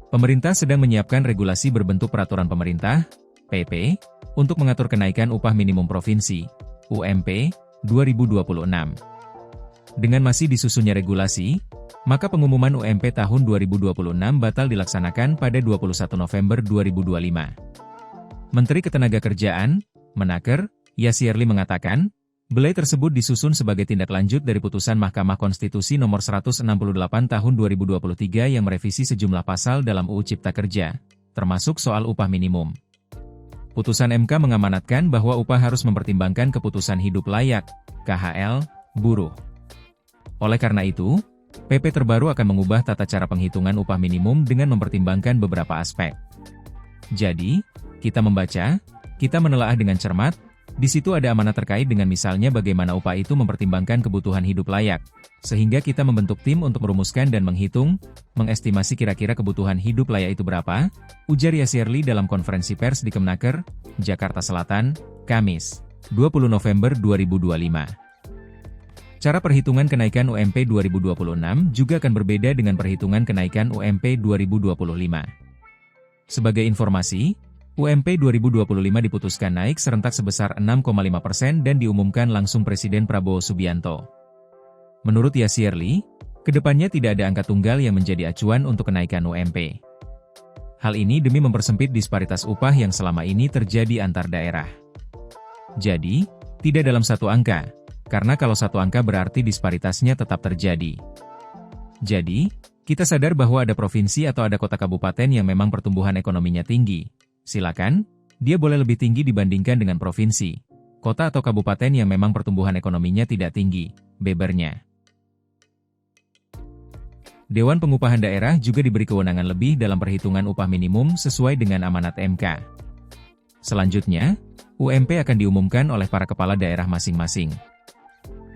Pemerintah sedang menyiapkan regulasi berbentuk peraturan pemerintah, PP, untuk mengatur kenaikan upah minimum provinsi, UMP, 2026. Dengan masih disusunnya regulasi, maka pengumuman UMP tahun 2026 batal dilaksanakan pada 21 November 2025. Menteri Ketenagakerjaan, Menaker, Yasirli mengatakan, belai tersebut disusun sebagai tindak lanjut dari putusan Mahkamah Konstitusi nomor 168 tahun 2023 yang merevisi sejumlah pasal dalam UU Cipta Kerja, termasuk soal upah minimum. Putusan MK mengamanatkan bahwa upah harus mempertimbangkan keputusan hidup layak, KHL, buruh. Oleh karena itu, PP terbaru akan mengubah tata cara penghitungan upah minimum dengan mempertimbangkan beberapa aspek. Jadi, kita membaca, kita menelaah dengan cermat, di situ ada amanat terkait dengan misalnya bagaimana upah itu mempertimbangkan kebutuhan hidup layak, sehingga kita membentuk tim untuk merumuskan dan menghitung, mengestimasi kira-kira kebutuhan hidup layak itu berapa, ujar Yasirli dalam konferensi pers di Kemenaker, Jakarta Selatan, Kamis, 20 November 2025. Cara perhitungan kenaikan UMP 2026 juga akan berbeda dengan perhitungan kenaikan UMP 2025. Sebagai informasi, UMP 2025 diputuskan naik serentak sebesar 6,5% dan diumumkan langsung Presiden Prabowo Subianto. Menurut Yasirli, kedepannya tidak ada angka tunggal yang menjadi acuan untuk kenaikan UMP. Hal ini demi mempersempit disparitas upah yang selama ini terjadi antar daerah. Jadi, tidak dalam satu angka, karena kalau satu angka berarti disparitasnya tetap terjadi. Jadi, kita sadar bahwa ada provinsi atau ada kota kabupaten yang memang pertumbuhan ekonominya tinggi. Silakan, dia boleh lebih tinggi dibandingkan dengan provinsi, kota atau kabupaten yang memang pertumbuhan ekonominya tidak tinggi, bebernya. Dewan Pengupahan Daerah juga diberi kewenangan lebih dalam perhitungan upah minimum sesuai dengan amanat MK. Selanjutnya, UMP akan diumumkan oleh para kepala daerah masing-masing.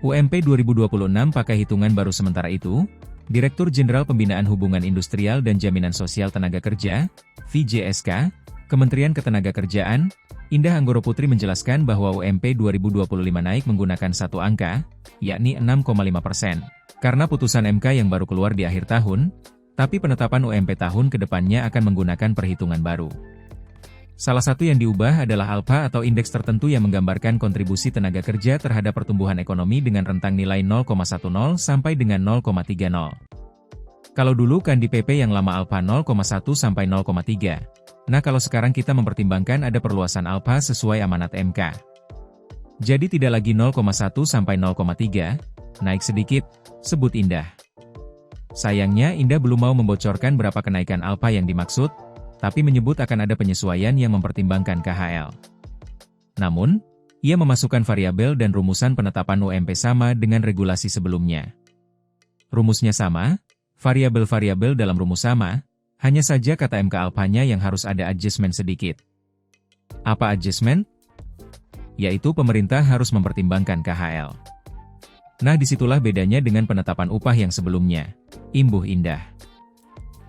UMP 2026 pakai hitungan baru sementara itu, Direktur Jenderal Pembinaan Hubungan Industrial dan Jaminan Sosial Tenaga Kerja, VJSK, Kementerian Ketenagakerjaan, Indah Anggoro Putri menjelaskan bahwa UMP 2025 naik menggunakan satu angka, yakni 6,5%, karena putusan MK yang baru keluar di akhir tahun, tapi penetapan UMP tahun ke depannya akan menggunakan perhitungan baru. Salah satu yang diubah adalah ALPA atau indeks tertentu yang menggambarkan kontribusi tenaga kerja terhadap pertumbuhan ekonomi dengan rentang nilai 0,10 sampai dengan 0,30. Kalau dulu kan di PP yang lama ALPA 0,1 sampai 0,3. Nah kalau sekarang kita mempertimbangkan ada perluasan ALPA sesuai amanat MK. Jadi tidak lagi 0,1 sampai 0,3, naik sedikit, sebut Indah. Sayangnya Indah belum mau membocorkan berapa kenaikan ALPA yang dimaksud, tapi menyebut akan ada penyesuaian yang mempertimbangkan KHL. Namun, ia memasukkan variabel dan rumusan penetapan UMP sama dengan regulasi sebelumnya. Rumusnya sama, variabel-variabel dalam rumus sama, hanya saja kata MK ALPA-nya yang harus ada adjustment sedikit. Apa adjustment? Yaitu pemerintah harus mempertimbangkan KHL. Nah disitulah bedanya dengan penetapan upah yang sebelumnya, imbuh Indah.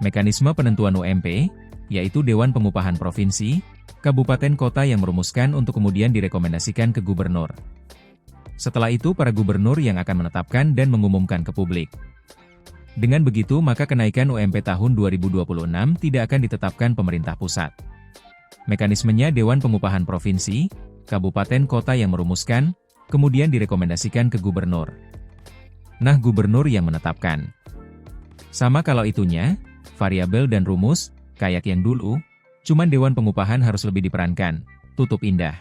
Mekanisme penentuan UMP, yaitu Dewan Pengupahan Provinsi, Kabupaten Kota yang merumuskan untuk kemudian direkomendasikan ke gubernur. Setelah itu para gubernur yang akan menetapkan dan mengumumkan ke publik. Dengan begitu maka kenaikan UMP tahun 2026 tidak akan ditetapkan pemerintah pusat. Mekanismenya Dewan Pengupahan Provinsi, Kabupaten Kota yang merumuskan, kemudian direkomendasikan ke gubernur. Nah gubernur yang menetapkan. Sama kalau itunya, variabel dan rumus, kayak yang dulu, cuman Dewan Pengupahan harus lebih diperankan, tutup Indah.